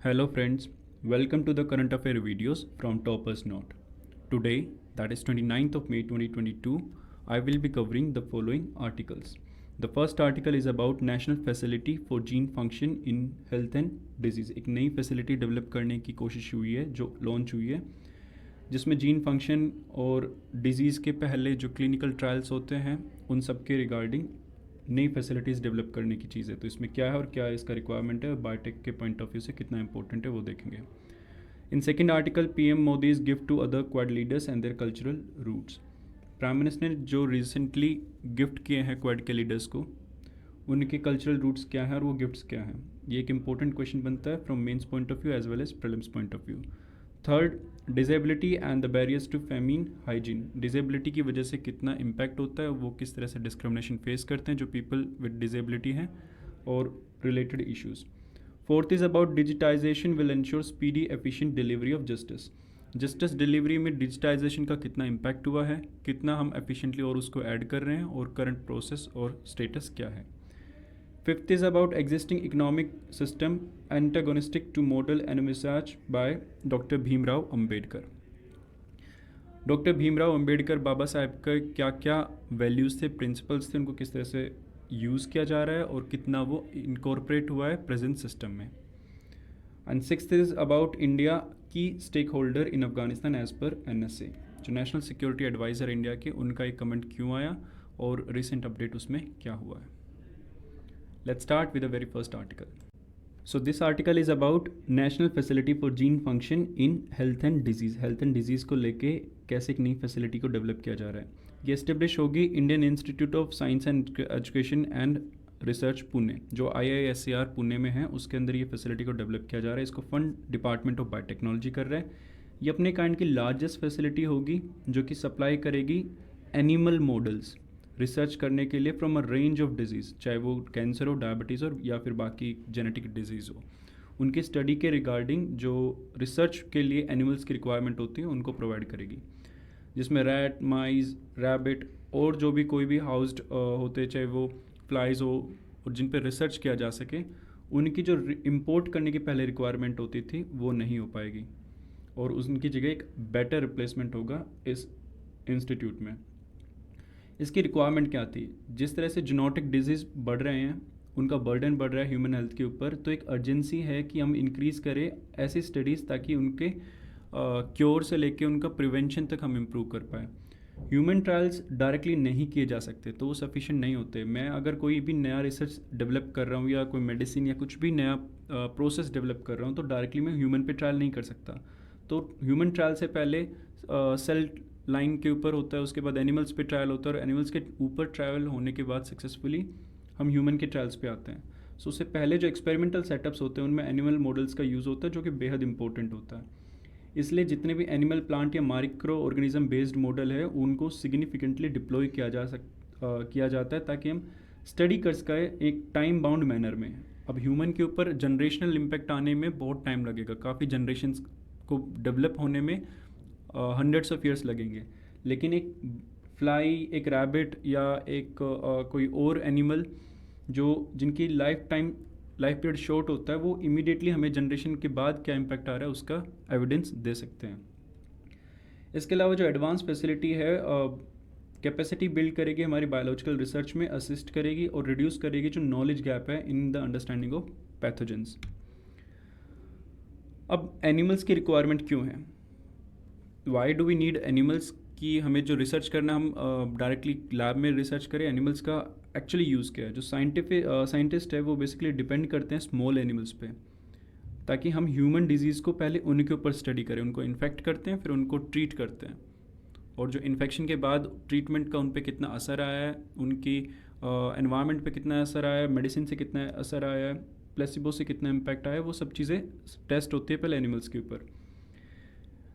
Hello friends, welcome to the current affair videos from Topper's Note. Today, that is 29th of May 2022, I will be covering the following articles. The first article is about National Facility for Gene Function in Health and Disease. एक नई facility develop करने की कोशिश हुई है जो launch हुई है जिसमें जीन फंक्शन और डिजीज़ के पहले जो क्लिनिकल ट्रायल्स होते हैं उन सब के रिगार्डिंग नई फैसिलिटीज़ डेवलप करने की चीज़ है। तो इसमें क्या है और क्या इसका रिक्वायरमेंट है और बायोटेक के पॉइंट ऑफ व्यू से कितना इंपॉर्टेंट है वो देखेंगे। In second article PM Modi's gift to other Quad leaders and their cultural roots. Prime minister ने जो रिसेंटली गिफ्ट किए हैं क्वाड के लीडर्स को, उनके कल्चरल रूट्स क्या हैं और वो गिफ्ट्स क्या हैं, ये एक इंपॉर्टेंट क्वेश्चन बनता है from mains point of view as well as prelims point of view. Third, disability and the barriers to feminine hygiene. Disability की वजह से कितना इम्पैक्ट होता है, वो किस तरह से डिस्क्रिमिनेशन फेस करते हैं जो पीपल विद डिसेबिलिटी हैं और related issues. Fourth is about digitization will ensure speedy efficient delivery of justice. Justice delivery में डिजिटाइजेशन का कितना इम्पैक्ट हुआ है, कितना हम एफिशिएंटली और उसको ऐड कर रहे हैं और करंट प्रोसेस और स्टेटस क्या है। Fifth is about existing economic system antagonistic to model envisaged by doctor Bhimrao Ambedkar. Doctor Bhimrao Ambedkar Baba Saheb का क्या क्या वैल्यूज़ थे, प्रिंसिपल्स थे, उनको किस तरह से यूज़ किया जा रहा है और कितना वो इनकॉर्पोरेट हुआ है प्रेजेंट सिस्टम में। And sixth is about India की stakeholder in Afghanistan as पर NSA। जो नेशनल सिक्योरिटी एडवाइज़र इंडिया के, उनका एक कमेंट क्यों आया और रिसेंट अपडेट उसमें क्या हुआ है। Let's start with the very first article. So this article is about National Facility for Gene Function in Health and Disease. Health and Disease को लेके कैसे एक नई फैसिलिटी को डेवलप किया जा रहा है। ये एस्टेब्लिश होगी Indian institute of science and education and research Pune, जो IISER पुणे में है, उसके अंदर ये फैसिलिटी को डेवलप किया जा रहा है। इसको फंड डिपार्टमेंट ऑफ बायोटेक्नोलॉजी कर रहा है। ये अपने काइंड की लार्जेस्ट फैसिलिटी होगी जो कि सप्लाई करेगी एनिमल मॉडल्स रिसर्च करने के लिए from a range of disease, चाहे वो कैंसर हो, डायबिटीज़ हो या फिर बाकी जेनेटिक डिजीज़ हो। उनकी स्टडी के रिगार्डिंग जो रिसर्च के लिए एनिमल्स की रिक्वायरमेंट होती है उनको प्रोवाइड करेगी, जिसमें रैट, माइज, रैबिट और जो भी कोई भी हाउस्ड होते, चाहे वो फ्लाइज हो और जिन पर रिसर्च किया जा सके, उनकी जो इम्पोर्ट करने की पहले रिक्वायरमेंट होती थी वो नहीं हो पाएगी और उनकी जगह एक बेटर रिप्लेसमेंट होगा इस इंस्टीट्यूट में। इसकी रिक्वायरमेंट क्या थी, जिस तरह से जेनेटिक डिजीज़ बढ़ रहे हैं, उनका बर्डन बढ़ रहा है ह्यूमन हेल्थ के ऊपर, तो एक अर्जेंसी है कि हम इंक्रीज़ करें ऐसी स्टडीज़ ताकि उनके क्योर से लेके उनका प्रिवेंशन तक हम इम्प्रूव कर पाएँ। ह्यूमन ट्रायल्स डायरेक्टली नहीं किए जा सकते तो वो सफिशिएंट नहीं होते। मैं अगर कोई भी नया रिसर्च डेवलप कर रहा हूँ या कोई मेडिसिन या कुछ भी नया प्रोसेस डेवलप कर रहा हूँ तो डायरेक्टली मैं ह्यूमन पे ट्रायल नहीं कर सकता। तो ह्यूमन ट्रायल से पहले सेल लाइन के ऊपर होता है, उसके बाद एनिमल्स पे ट्रायल होता है और एनिमल्स के ऊपर ट्रायल होने के बाद सक्सेसफुली हम ह्यूमन के ट्रायल्स पे आते हैं। सो उससे पहले जो एक्सपेरिमेंटल सेटअप्स होते हैं उनमें एनिमल मॉडल्स का यूज़ होता है जो कि बेहद इंपॉर्टेंट होता है। इसलिए जितने भी एनिमल, प्लांट या माइक्रो ऑर्गेनिज्म बेस्ड मॉडल है उनको सिग्निफिकेंटली डिप्लॉय किया जाता है ताकि हम स्टडी कर सकें एक टाइम बाउंड मैनर में। अब ह्यूमन के ऊपर जनरेशनल इम्पैक्ट आने में बहुत टाइम लगेगा, काफ़ी जनरेशन्स को डेवलप होने में हंड्रेड्स ऑफ ईयर्स लगेंगे, लेकिन एक फ्लाई, एक रैबिट या एक कोई और एनिमल जिनकी लाइफ पीरियड शॉर्ट होता है, वो इमीडिएटली हमें जनरेशन के बाद क्या इम्पैक्ट आ रहा है उसका एविडेंस दे सकते हैं। इसके अलावा जो एडवांस फैसिलिटी है कैपेसिटी बिल्ड करेगी, हमारी बायोलॉजिकल रिसर्च में असिस्ट करेगी और रिड्यूस करेगी जो नॉलेज गैप है in the understanding of pathogens. अब एनिमल्स की रिक्वायरमेंट क्यों है, why do we need animals, की हमें जो रिसर्च करना हम डायरेक्टली लैब में रिसर्च करें, एनिमल्स का एक्चुअली यूज़ क्या है। जो साइंटिस्ट है वो बेसिकली डिपेंड करते हैं स्मॉल एनिमल्स पे ताकि हम ह्यूमन डिजीज़ को पहले उनके ऊपर स्टडी करें, उनको इन्फेक्ट करते हैं फिर उनको ट्रीट करते हैं और जो इन्फेक्शन के बाद ट्रीटमेंट का उन पर कितना असर आया है, उनकी एनवायरनमेंट पे कितना असर आया है, मेडिसिन से कितना असर आया है, प्लेसिबो से कितना इम्पैक्ट आया है, वो सब चीज़ें टेस्ट होती है पहले एनिमल्स के ऊपर।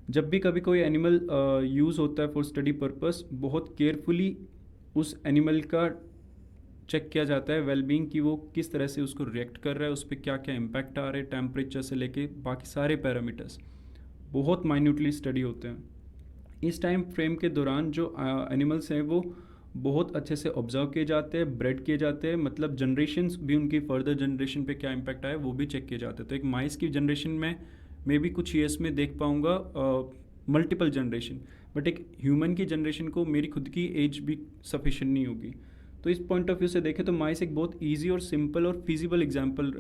जब भी कभी कोई एनिमल यूज़ होता है फॉर स्टडी पर्पस, बहुत केयरफुली उस एनिमल का चेक किया जाता है वेलबींग की, वो किस तरह से उसको रिएक्ट कर रहा है, उस पर क्या क्या इम्पैक्ट आ रहे हैं, टेम्परेचर से लेके बाकी सारे पैरामीटर्स बहुत माइन्यूटली स्टडी होते हैं। इस टाइम फ्रेम के दौरान जो एनिमल्स हैं वो बहुत अच्छे से ऑब्जर्व किए जाते हैं, ब्रेड किए जाते हैं, मतलब जनरेशन्स भी उनकी फर्दर जनरेशन पे क्या इम्पैक्ट आया वो भी चेक किए जाते हैं। तो एक माइस की जनरेशन में मे भी कुछ ईयर्स में देख पाऊँगा मल्टीपल जनरेशन, बट एक ह्यूमन की जनरेशन को मेरी खुद की एज भी सफिशेंट नहीं होगी। तो इस पॉइंट ऑफ व्यू से देखें तो माइस एक बहुत ईजी और सिंपल और फिजिबल एग्जाम्पल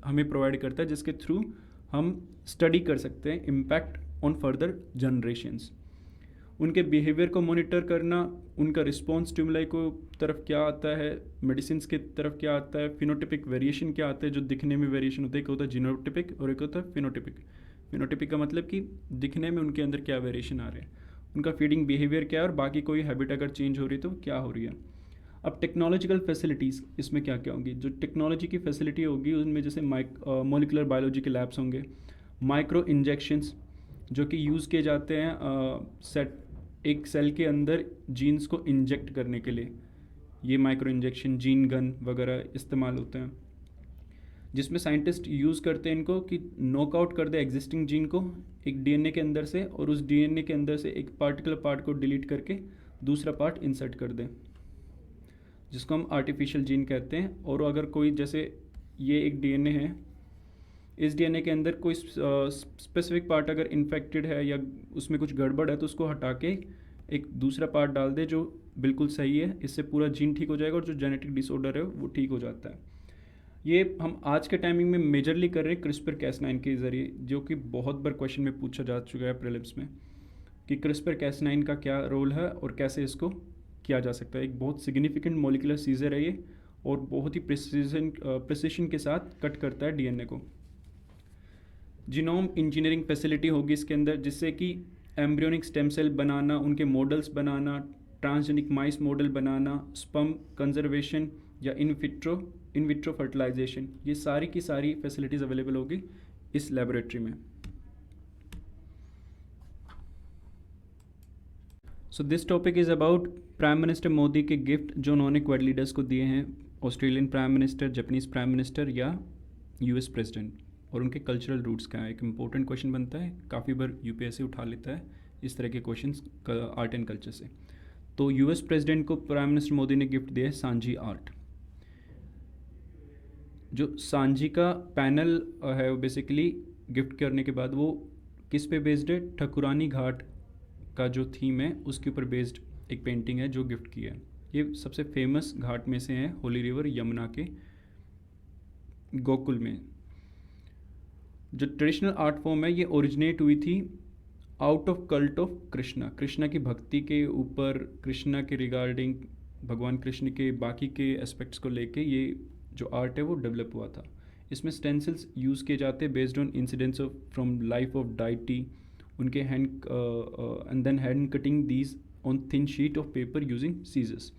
हमें प्रोवाइड करता है, जिसके थ्रू हम स्टडी कर सकते हैं इम्पैक्ट ऑन फर्दर जनरेशन्स। उनके बिहेवियर को मॉनिटर करना, उनका रिस्पॉन्स स्टिमुलाई को तरफ क्या आता है, मेडिसिन की तरफ क्या आता है, फिनोटिपिक वेरिएशन क्या आता है, जो दिखने में वेरिएशन होता है, एक होता है जीनोटिपिक और एक होता है फिनोटिपिक। फिनोटिपिक का मतलब कि दिखने में उनके अंदर क्या वेरिएशन आ रहे हैं, उनका फीडिंग बिहेवियर क्या है, और बाकी कोई हैबिट अगर चेंज हो रही है तो क्या हो रही है। अब टेक्नोलॉजिकल फैसिलिटीज़ इसमें क्या क्या होंगी, जो टेक्नोलॉजी की फैसिलिटी होगी उनमें जैसे मॉलिकुलर बायोलॉजी के लैब्स होंगे, माइक्रो इंजेक्शंस जो कि यूज़ किए जाते हैं एक सेल के अंदर जीन्स को इंजेक्ट करने के लिए, ये माइक्रो इंजेक्शन जीन गन वगैरह इस्तेमाल होते हैं, जिसमें साइंटिस्ट यूज़ करते हैं इनको कि नॉकआउट कर दे एग्जिस्टिंग जीन को एक डीएनए के अंदर से, और उस डीएनए के अंदर से एक पार्टिकुलर पार्ट को डिलीट करके दूसरा पार्ट इंसर्ट कर दें, जिसको हम आर्टिफिशियल जीन कहते हैं। और अगर कोई जैसे ये एक डीएनए है, इस डीएनए के अंदर कोई स्पेसिफिक पार्ट अगर इन्फेक्टेड है या उसमें कुछ गड़बड़ है तो उसको हटा के एक दूसरा पार्ट डाल दे जो बिल्कुल सही है, इससे पूरा जीन ठीक हो जाएगा और जो जेनेटिक डिसऑर्डर है वो ठीक हो जाता है। ये हम आज के टाइमिंग में मेजरली कर रहे हैं क्रिस्पर कैस9 के ज़रिए, जो कि बहुत बार क्वेश्चन में पूछा जा चुका है प्रीलिम्स में कि क्रिस्पर कैस9 का क्या रोल है और कैसे इसको किया जा सकता है। एक बहुत सिग्निफिकेंट मॉलिक्यूलर सीजर है ये, और बहुत ही प्रिसिशन के साथ कट करता है डीएनए को। जीनोम इंजीनियरिंग फैसिलिटी होगी इसके अंदर, जिससे कि एम्ब्रियोनिक स्टेम सेल बनाना, उनके मॉडल्स बनाना, ट्रांसजेनिक माइस मॉडल बनाना, स्पर्म कंजर्वेशन या इन विट्रो फर्टिलाइजेशन, ये सारी की सारी फैसिलिटीज़ अवेलेबल होगी इस लेबोरेटरी में। सो this topic is about prime minister Modi के गिफ्ट जो उन्होंने क्वाड लीडर्स को दिए हैं, Australian prime minister, Japanese prime minister या यूएस प्रेसिडेंट, और उनके कल्चरल रूट्स क्या है। एक इंपॉर्टेंट क्वेश्चन बनता है, काफ़ी बार यूपीएससी उठा लेता है इस तरह के क्वेश्चंस आर्ट एंड कल्चर से। तो यूएस प्रेसिडेंट को प्राइम मिनिस्टर मोदी ने गिफ्ट दिया है सांजी आर्ट। जो सांजी का पैनल है वो बेसिकली गिफ्ट करने के बाद वो किस पे बेस्ड है, ठकुरानी घाट का जो थीम है उसके ऊपर बेस्ड एक पेंटिंग है जो गिफ्ट की है। ये सबसे फेमस घाट में से है, होली रिवर यमुना के गोकुल में। जो ट्रेडिशनल आर्ट फॉर्म है ये ओरिजिनेट हुई थी out of cult of Krishna, Krishna की भक्ति के ऊपर, कृष्णा के रिगार्डिंग, भगवान कृष्ण के बाकी के एस्पेक्ट्स को लेके ये जो आर्ट है वो डेवलप हुआ था। इसमें स्टेंसिल्स यूज़ किए जाते हैं based on incidents of from life of deity, उनके hand and then hand cutting these on thin sheet of paper using scissors.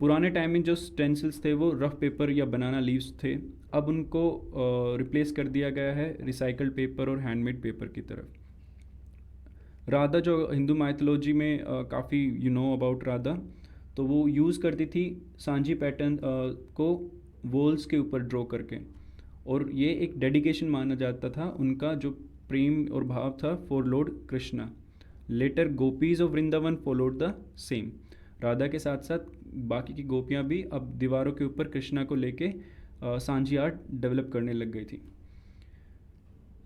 पुराने टाइम में जो स्टेंसिल्स थे वो रफ पेपर या बनाना लीव्स थे, अब उनको रिप्लेस कर दिया गया है रिसाइकल्ड पेपर और हैंडमेड पेपर की तरफ। राधा जो हिंदू माइथोलॉजी में काफ़ी यू नो अबाउट राधा, तो वो यूज़ करती थी सांझी पैटर्न को वॉल्स के ऊपर ड्रॉ करके, और ये एक डेडिकेशन माना जाता था उनका, जो प्रेम और भाव था for Lord Krishna. Later gopis of Vrindavan followed the same. Radha के साथ साथ बाकी की गोपियाँ भी अब दीवारों के ऊपर कृष्णा को लेके सांझी आर्ट डेवलप करने लग गई थी।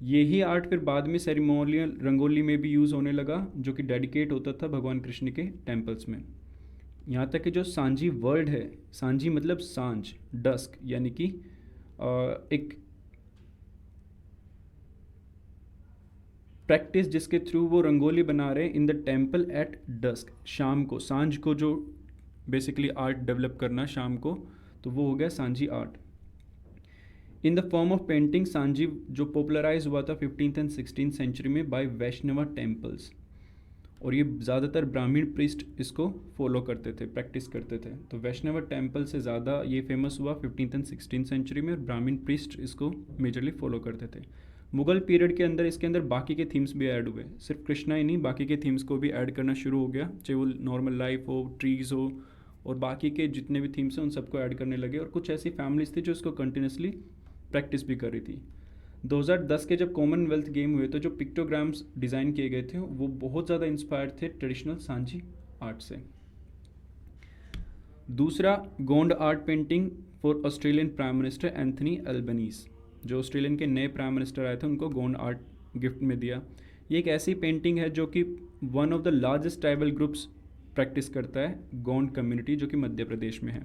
यही आर्ट फिर बाद में सेरेमोनियल रंगोली में भी यूज़ होने लगा, जो कि डेडिकेट होता था भगवान कृष्ण के टेम्पल्स में। यहाँ तक कि जो सांझी वर्ड है, सांझी मतलब सांझ, डस्क, यानी कि एक प्रैक्टिस जिसके थ्रू वो रंगोली बना रहे हैं in the temple at dusk, शाम को, सांझ को जो बेसिकली आर्ट डेवलप करना शाम को, तो वो हो गया सांझी art. In the form of painting, सांझी जो पॉपुलराइज हुआ था 15th एंड 16th सेंचुरी में बाय वैष्णवा टेम्पल्स, और ये ज़्यादातर ब्राह्मण प्रीस्ट इसको फॉलो करते थे, प्रैक्टिस करते थे। तो वैष्णवा टेम्पल से ज़्यादा ये फेमस हुआ 15th एंड 16th सेंचुरी में, और ब्राह्मण प्रीस्ट इसको मेजरली फॉलो करते थे। मुगल पीरियड के अंदर इसके अंदर बाकी के थीम्स भी ऐड हुए, सिर्फ कृष्णा ही नहीं, बाकी के थीम्स को भी ऐड करना शुरू हो गया, चाहे वो नॉर्मल लाइफ हो, ट्रीज़ हो, और बाकी के जितने भी थीम्स हैं उन सबको ऐड करने लगे। और कुछ ऐसी फैमिलीज थी जो इसको कंटिन्यूसली प्रैक्टिस भी कर रही थी। 2010 के जब कॉमनवेल्थ गेम हुए तो जो पिक्टोग्राम्स डिज़ाइन किए गए थे वो बहुत ज़्यादा इंस्पायर्ड थे ट्रेडिशनल सांझी आर्ट से। दूसरा, Gond art painting for Australian prime minister Anthony Albanese. जो ऑस्ट्रेलियन के नए प्राइम मिनिस्टर आए थे उनको गोंड आर्ट गिफ्ट में दिया। ये एक ऐसी पेंटिंग है जो कि one of the largest tribal groups practice करता है, गोंड कम्युनिटी, जो कि मध्य प्रदेश में है।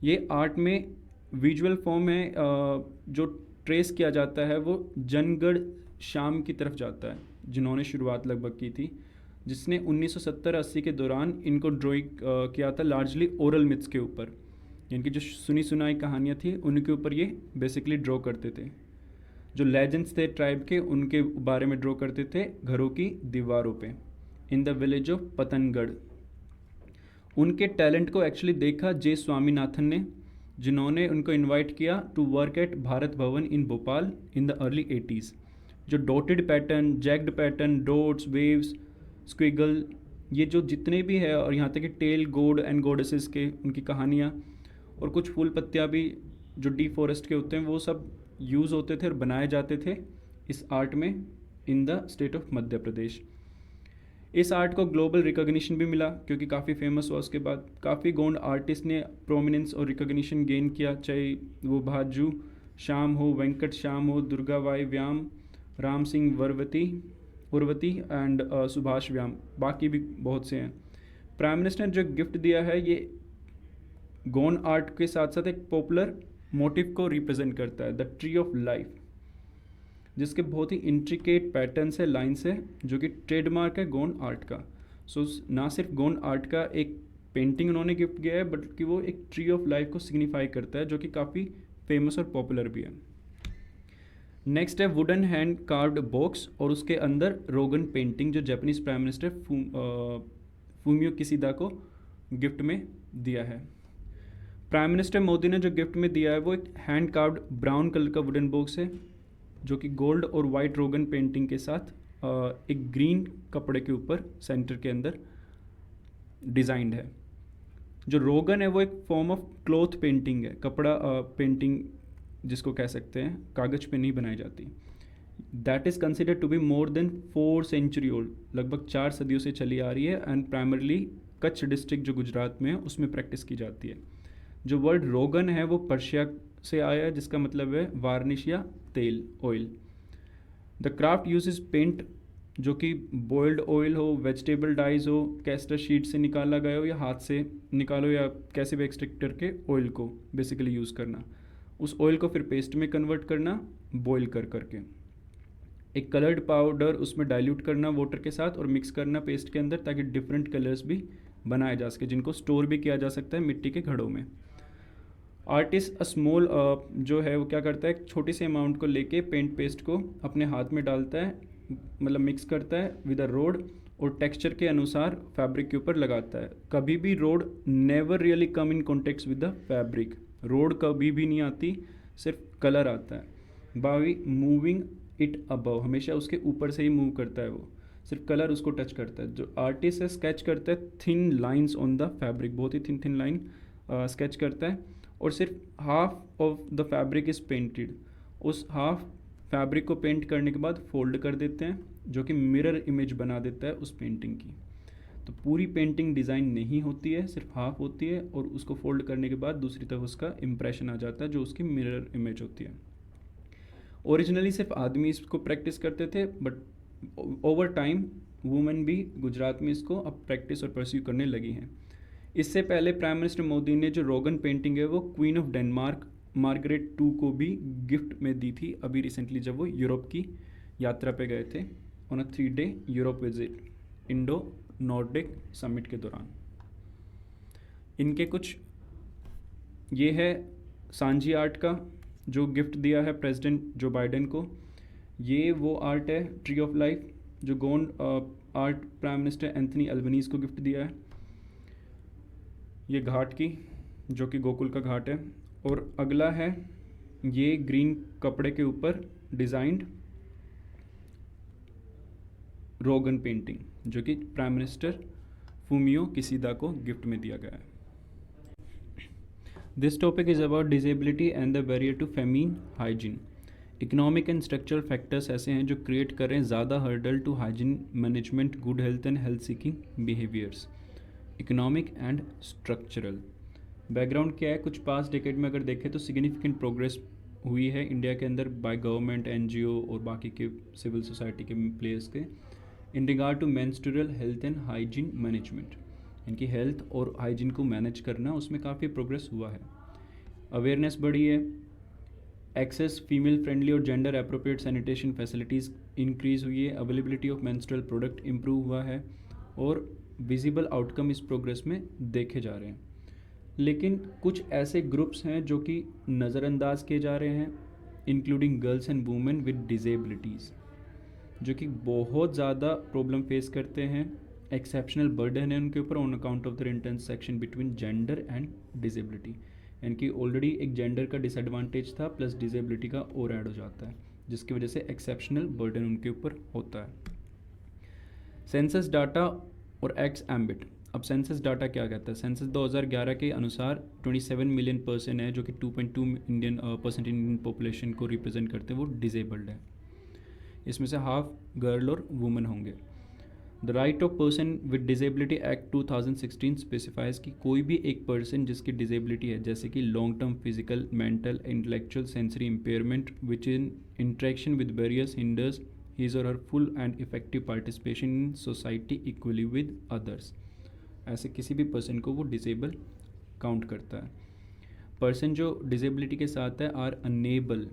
ये आर्ट में विजुअल फॉर्म है, जो ट्रेस किया जाता है वो जनगढ़ शाम की तरफ जाता है, जिन्होंने शुरुआत लगभग की थी, जिसने 1970-80 के दौरान इनको ड्राइंग किया था लार्जली ओरल मिथ्स के ऊपर। इनकी जो सुनी सुनाई कहानियाँ थी उनके ऊपर ये बेसिकली ड्रॉ करते थे। जो लेजेंड्स थे ट्राइब के, उनके बारे में ड्रॉ करते थे घरों की दीवारों पे, इन द विलेज ऑफ पतनगढ़। उनके टैलेंट को एक्चुअली देखा जे स्वामीनाथन ने, जिन्होंने उनको इनवाइट किया to work at Bharat Bhavan in Bhopal in the early 80s। जो dotted pattern, jagged pattern, dots, waves, squiggle, ये जो जितने भी है, और यहाँ तक कि टेल गॉड एंड गॉडेसेस के उनकी कहानियाँ, और कुछ फूल पत्तियाँ भी जो डी फॉरेस्ट के होते हैं, वो सब यूज़ होते थे और बनाए जाते थे इस आर्ट में in the state of Madhya Pradesh. इस आर्ट को ग्लोबल रिकॉग्निशन भी मिला क्योंकि काफ़ी फेमस हुआ। उसके बाद काफ़ी गोंड आर्टिस्ट ने प्रोमिनेंस और रिकॉग्निशन गेन किया, चाहे वो भाजू श्याम हो, वेंकट श्याम हो, दुर्गा बाई व्याम, राम सिंह उर्वती एंड सुभाष व्याम, बाकी भी बहुत से हैं। प्राइम मिनिस्टर ने जो गिफ्ट दिया है ये गोंड आर्ट के साथ साथ एक पॉपुलर मोटिव को रिप्रेजेंट करता है, द ट्री ऑफ लाइफ, जिसके बहुत ही इंट्रिकेट पैटर्न्स है, लाइन्स है, जो कि ट्रेडमार्क है गोंड आर्ट का। सो ना सिर्फ गोंड आर्ट का एक पेंटिंग उन्होंने गिफ्ट किया है, बल्कि वो एक ट्री ऑफ लाइफ को सिग्निफाई करता है, जो कि काफ़ी फेमस और पॉपुलर भी है। नेक्स्ट है वुडन हैंड कार्व्ड बॉक्स, और उसके अंदर रोगन पेंटिंग, जो Japanese prime minister Fumio Kishida को गिफ्ट में दिया है। प्राइम मिनिस्टर मोदी ने जो गिफ्ट में दिया है वो एक हैंड कार्व्ड ब्राउन कलर का वुडन बॉक्स है, जो कि गोल्ड और वाइट रोगन पेंटिंग के साथ एक ग्रीन कपड़े के ऊपर सेंटर के अंदर डिज़ाइंड है। जो रोगन है वो एक फॉर्म ऑफ क्लॉथ पेंटिंग है, कपड़ा पेंटिंग जिसको कह सकते हैं, कागज़ पे नहीं बनाई जाती। That is considered to be more than 4 century old, लगभग 4 सदियों से चली आ रही है, एंड प्राइमरली कच्छ डिस्ट्रिक्ट जो गुजरात में है उसमें प्रैक्टिस की जाती है। जो वर्ड रोगन है वो पर्शिया से आया है, जिसका मतलब है वार्निश या तेल, oil. The craft uses paint, जो कि बॉइल्ड ऑयल हो, वेजिटेबल डाइज हो, कैस्टर शीट से निकाला गया हो या हाथ से निकालो, या कैसे भी एक्सट्रैक्ट करके ऑयल को बेसिकली यूज़ करना, उस ऑयल को फिर पेस्ट में कन्वर्ट करना बॉईल करके, एक कलर्ड पाउडर उसमें डाइल्यूट करना वाटर के साथ और मिक्स करना पेस्ट के अंदर, ताकि डिफरेंट कलर्स भी बनाए जा सके, जिनको स्टोर भी किया जा सकता है मिट्टी के घड़ों में। आर्टिस्ट स्मॉल जो है वो क्या करता है, एक छोटी सी अमाउंट को लेके पेंट पेस्ट को अपने हाथ में डालता है, मतलब मिक्स करता है विद अ रोड, और टेक्सचर के अनुसार फैब्रिक के ऊपर लगाता है। कभी भी road never really come in contact with the fabric, road कभी भी नहीं आती, सिर्फ कलर आता है। बाई मूविंग इट अबव, हमेशा उसके ऊपर से ही मूव करता है, वो सिर्फ कलर उसको टच करता है। जो आर्टिस्ट है स्केच करता है thin lines on the fabric, बहुत ही थिन लाइन स्केच करता है, और सिर्फ half of the fabric is painted. उस हाफ फैब्रिक को पेंट करने के बाद फोल्ड कर देते हैं, जो कि मिरर इमेज बना देता है उस पेंटिंग की। तो पूरी पेंटिंग डिज़ाइन नहीं होती है, सिर्फ हाफ होती है, और उसको फोल्ड करने के बाद दूसरी तरफ उसका इम्प्रेशन आ जाता है, जो उसकी मिरर इमेज होती है। ओरिजिनली सिर्फ आदमी इसको प्रैक्टिस करते थे, बट ओवर टाइम वुमेन भी गुजरात में इसको अब प्रैक्टिस और परस्यू करने लगी हैं। इससे पहले प्राइम मिनिस्टर मोदी ने जो रोगन पेंटिंग है वो क्वीन ऑफ डेनमार्क मार्गरेट 2 को भी गिफ्ट में दी थी, अभी रिसेंटली जब वो यूरोप की यात्रा पे गए थे on a 3-day Europe visit Indo Nordic summit के दौरान। इनके कुछ ये है सांझी आर्ट का जो गिफ्ट दिया है प्रेसिडेंट जो बाइडेन को। ये वो आर्ट है ट्री ऑफ लाइफ, जो Gond art prime minister Anthony Albanese को गिफ्ट दिया है। ये घाट की, जो कि गोकुल का घाट है। और अगला है ये ग्रीन कपड़े के ऊपर डिज़ाइंड रोगन पेंटिंग, जो कि प्राइम मिनिस्टर फूमियो किशिदा को गिफ्ट में दिया गया है। This topic is about disability and the barrier to feminine hygiene. Economic and structural factors ऐसे हैं जो क्रिएट कर रहे हैं ज़्यादा hurdle to hygiene management, good health and health seeking behaviours. Economic and structural, background क्या है, कुछ पास्ट डिकेड में अगर देखें तो सिग्निफिकेंट प्रोग्रेस हुई है इंडिया के अंदर बाय गवर्नमेंट, एनजीओ और बाकी के सिविल सोसाइटी के प्लेयर्स के in regard to menstrual health and hygiene management. इनकी हेल्थ और हाइजीन को मैनेज करना, उसमें काफ़ी प्रोग्रेस हुआ है। अवेयरनेस बढ़ी है, एक्सेस फीमेल फ्रेंडली और gender appropriate sanitation facilities increase हुई है, availability of menstrual product improve हुआ है और विजिबल आउटकम इस प्रोग्रेस में देखे जा रहे हैं। लेकिन कुछ ऐसे ग्रुप्स हैं जो कि नज़रअंदाज किए जा रहे हैं, including girls and women with disabilities, जो कि बहुत ज़्यादा प्रॉब्लम फेस करते हैं। एक्सेप्शनल बर्डन है उनके ऊपर on account of the intersection between gender and disability. इनकी ऑलरेडी एक जेंडर का डिसएडवांटेज था, प्लस डिजेबिलिटी का और ऐड हो जाता है, जिसकी वजह से एक्सेप्शनल बर्डन उनके ऊपर होता है। सेंसस डाटा और एक्स एम्बिट। अब सेंसस डाटा क्या कहता है? सेंसस 2011 के अनुसार 27 मिलियन पर्सन है, जो कि 2.2 इंडियन परसेंट इंडियन पॉपुलेशन को रिप्रेजेंट करते हैं, वो डिजेबल्ड है। इसमें से हाफ गर्ल और वुमेन होंगे। The right of person with disability act 2016 specifies कि कोई भी एक पर्सन जिसकी डिजेबिलिटी है, जैसे कि long term physical, mental, intellectual, sensory impairment which in interaction with various hinders his or her full and effective participation in society equally with others, ऐसे किसी भी पर्सन को वो डिसेबल काउंट करता है। पर्सन जो डिसेबिलिटी के साथ है are unable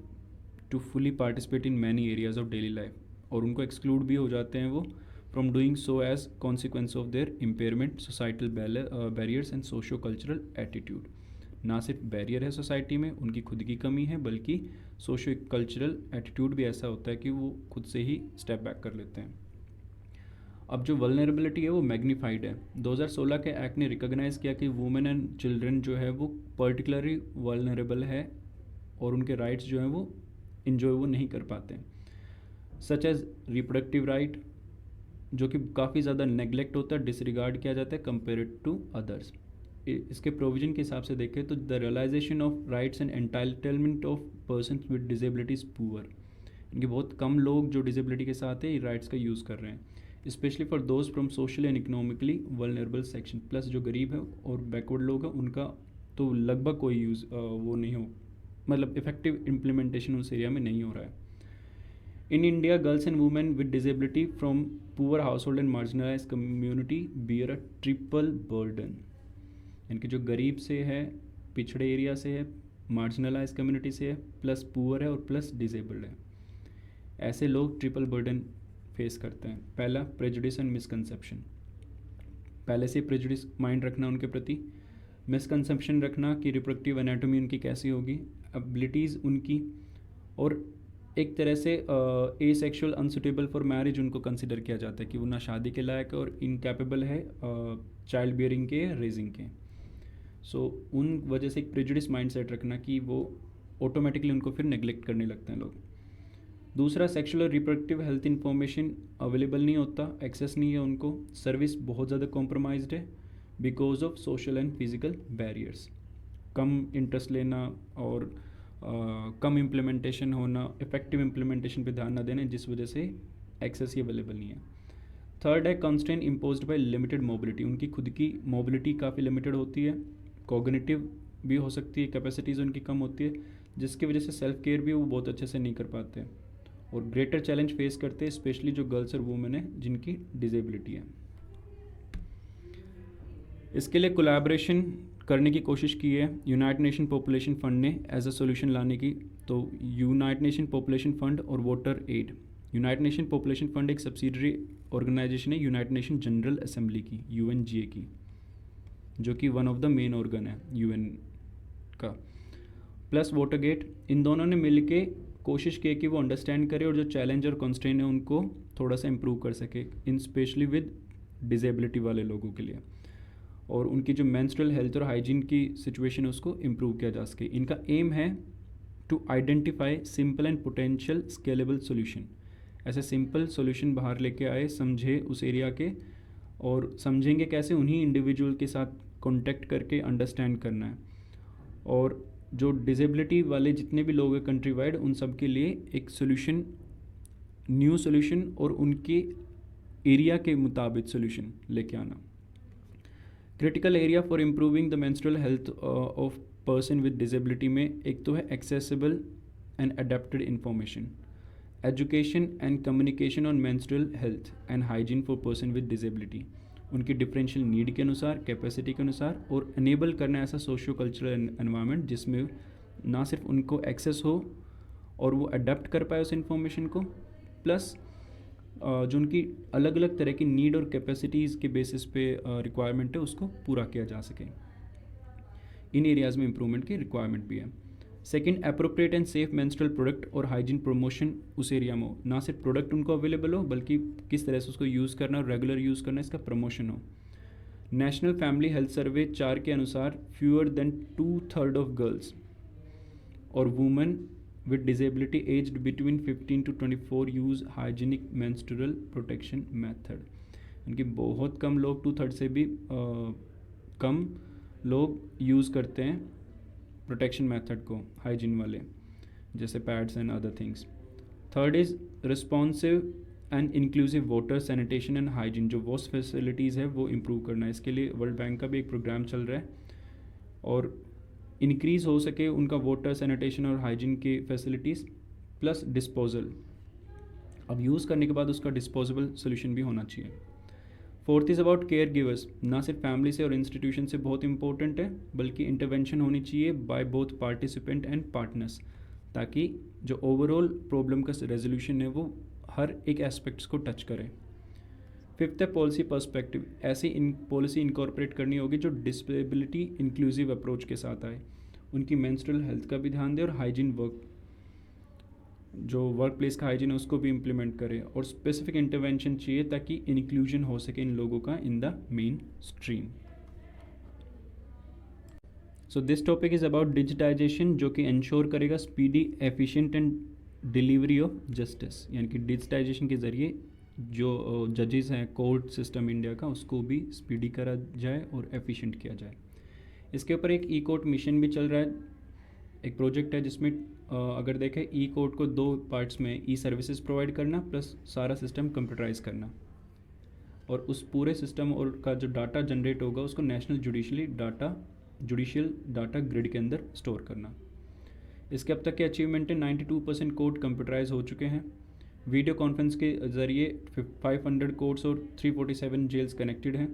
to fully participate in many areas of daily life, और उनको एक्सक्लूड भी हो जाते हैं वो from doing so as consequence of their impairment, societal barriers and socio cultural attitude. ना सिर्फ बैरियर है सोसाइटी में, उनकी खुद की कमी है, बल्कि सोशो कल्चरल एटीट्यूड भी ऐसा होता है कि वो खुद से ही स्टेप बैक कर लेते हैं। अब जो वल्नरेबिलिटी है वो मैग्नीफाइड है। 2016 के एक्ट ने रिकॉग्नाइज किया कि वुमेन एंड चिल्ड्रन जो है वो पर्टिकुलरली वल्नरेबल है और उनके राइट्स जो हैं वो इंजॉय वो नहीं कर पाते, सच एज रिप्रोडक्टिव राइट, जो कि काफ़ी ज़्यादा नेग्लेक्ट होता है, डिसरिगार्ड किया जाता है कंपेयर्ड टू अदर्स। इसके प्रोविजन के हिसाब से देखें तो the realization of rights and entitlement of person with disability is poor. इनके बहुत कम लोग जो डिजेबिलिटी के साथ है राइट्स का यूज़ कर रहे हैं, specially for those from social and economically vulnerable section. Plus जो गरीब है और बैकवर्ड लोग हैं उनका तो लगभग कोई यूज़ वो नहीं हो, मतलब इफेक्टिव इम्प्लीमेंटेशन उस एरिया में नहीं हो रहा है। In India girls and women with disability from poor household and marginalize community bear a triple burden. इनके जो गरीब से है, पिछड़े एरिया से है, मार्जिनलाइज कम्युनिटी से है, प्लस पुअर है और प्लस डिजेबल्ड है, ऐसे लोग ट्रिपल बर्डन फेस करते हैं। पहला, प्रेजुडिस एंड मिसकंसेप्शन। पहले से प्रेजुडिस माइंड रखना उनके प्रति, मिसकंसेप्शन रखना कि रिप्रोडक्टिव एनाटॉमी उनकी कैसी होगी, एबिलिटीज़ उनकी, और एक तरह से ए सेक्शुअल अनसुटेबल फॉर मैरिज उनको कंसिडर किया जाता है कि वो ना शादी के लायक और इनकैपेबल है चाइल्ड बियरिंग के, रेजिंग के। सो उन वजह से एक प्रेजुडिस माइंडसेट रखना कि वो ऑटोमेटिकली उनको फिर नेग्लेक्ट करने लगते हैं लोग। दूसरा, सेक्सुअल और रिप्रोडक्टिव हेल्थ इंफॉर्मेशन अवेलेबल नहीं होता, एक्सेस नहीं है उनको, सर्विस बहुत ज़्यादा कॉम्प्रोमाइज्ड है because of social and physical barriers, come interest लेना और कम इम्प्लीमेंटेशन होना, इफेक्टिव इम्प्लीमेंटेशन पे ध्यान ना देना, जिस वजह से एक्सेस ही अवेलेबल नहीं है। थर्ड है constraint imposed by limited mobility. उनकी खुद की मोबिलिटी काफ़ी लिमिटेड होती है, कॉग्निटिव भी हो सकती है, कैपेसिटीज़ उनकी कम होती है, जिसकी वजह से सेल्फ केयर भी वो बहुत अच्छे से नहीं कर पाते और ग्रेटर चैलेंज फेस करते हैं, स्पेशली जो गर्ल्स और वुमेन है जिनकी डिजेबिलिटी है। इसके लिए कोलैबोरेशन करने की कोशिश की है यूनाइटेड नेशन पॉपुलेशन फंड ने एज अ सोल्यूशन लाने की। तो यूनाइटेड नेशन पॉपुलेशन फंड और WaterAid. United Nation Population Fund एक सब्सिडरी ऑर्गेनाइजेशन है यूनाइटेड नेशन जनरल असेंबली की, UNGA की, जो कि one of the main organ है UN का, प्लस वाटरगेट। इन दोनों ने मिलके कोशिश की कि वो अंडरस्टैंड करे और जो चैलेंज और कॉन्स्ट्रेंट है उनको थोड़ा सा इम्प्रूव कर सके, इन स्पेशली विद डिजेबिलिटी वाले लोगों के लिए, और उनकी जो मेंस्ट्रुअल हेल्थ और हाइजीन की सिचुएशन है उसको इम्प्रूव किया जा सके। इनका एम है to identify simple and potential scalable solution. ऐसे सिंपल सोल्यूशन बाहर लेके आए, समझे उस एरिया के, और समझेंगे कैसे, उन्हीं इंडिविजुअल के साथ कॉन्टेक्ट करके अंडरस्टैंड करना है, और जो डिसेबिलिटी वाले जितने भी लोग हैं कंट्री वाइड, उन सब के लिए एक सोल्यूशन, न्यू सोल्यूशन और उनके एरिया के मुताबिक सोल्यूशन लेके आना। Critical area for improving the menstrual health of person with disability में एक तो है accessible and adapted information, education and communication on menstrual health and hygiene for person with disability, उनकी डिफरेंशियल नीड के अनुसार, कैपेसिटी के अनुसार, और इनेबल करना ऐसा सोशियो कल्चरल एनवायरनमेंट जिसमें ना सिर्फ उनको एक्सेस हो और वो अडेप्ट कर पाए उस इंफॉर्मेशन को, प्लस जो उनकी अलग अलग तरह की नीड और कैपेसिटीज़ के बेसिस पे रिक्वायरमेंट है उसको पूरा किया जा सके। इन एरियाज़ में इंप्रूवमेंट की रिक्वायरमेंट भी है। Second, appropriate and safe menstrual product और हाइजीन प्रमोशन उस एरिया में हो, ना सिर्फ प्रोडक्ट उनको अवेलेबल हो बल्कि किस तरह से उसको यूज़ करना और रेगुलर यूज़ करना, इसका प्रमोशन हो। नेशनल फैमिली हेल्थ सर्वे 4 के अनुसार फ्यूअर देन 2/3 ऑफ गर्ल्स और women with disability aged between 15 to 24 use hygienic menstrual protection method, यानी बहुत कम लोग, 2/3 से भी कम लोग यूज़ करते हैं प्रोटेक्शन मेथड को, हाइजीन वाले, जैसे pads and other things. Third is responsive and inclusive water sanitation and hygiene, जो वॉश फैसिलिटीज़ है वो इम्प्रूव करना है। इसके लिए वर्ल्ड बैंक का भी एक प्रोग्राम चल रहा है और इंक्रीज़ हो सके उनका वाटर सैनिटेशन और हाइजीन की फैसिलिटीज़, प्लस डिस्पोजल, अब यूज़ करने के बाद उसका डिस्पोजेबल सोल्यूशन भी होना चाहिए। Fourth is about care givers, ना सिर्फ फैमिली से और इंस्टीट्यूशन से बहुत इंपॉर्टेंट है बल्कि इंटरवेंशन होनी चाहिए by both participant and partners, ताकि जो ओवरऑल प्रॉब्लम का रेजोल्यूशन है वो हर एक एस्पेक्ट्स को टच करे। फिफ्थ है पॉलिसी पर्सपेक्टिव, ऐसी पॉलिसी इनकॉर्पोरेट करनी होगी जो डिसेबिलिटी इंक्लूसिव अप्रोच के साथ आए, उनकी मेंस्ट्रुअल हेल्थ का भी ध्यान दे और हाइजीन जो वर्क प्लेस का हाइजीन है उसको भी इम्प्लीमेंट करे, और स्पेसिफिक इंटरवेंशन चाहिए ताकि इंक्लूजन हो सके इन लोगों का in the mainstream. So this topic is about digitization, जो कि इंश्योर करेगा speedy, efficient and delivery of justice, यानी कि डिजिटाइजेशन के ज़रिए जो जजेस हैं कोर्ट सिस्टम इंडिया का उसको भी स्पीडी करा जाए और एफिशिएंट किया जाए। इसके ऊपर एक ई कोर्ट मिशन भी चल रहा है, एक प्रोजेक्ट है जिसमें अगर देखें ई कोर्ट को 2 पार्ट्स में ई सर्विसेज प्रोवाइड करना प्लस सारा सिस्टम कंप्यूटराइज करना, और उस पूरे सिस्टम और का जो डाटा जनरेट होगा उसको नेशनल जुडिशियल डाटा ग्रिड के अंदर स्टोर करना। इसके अब तक के अचीवमेंट है 92% कोर्ट कंप्यूटराइज हो चुके हैं। वीडियो कॉन्फ्रेंस के ज़रिए 500 कोर्ट्स और 347 जेल्स कनेक्टेड हैं।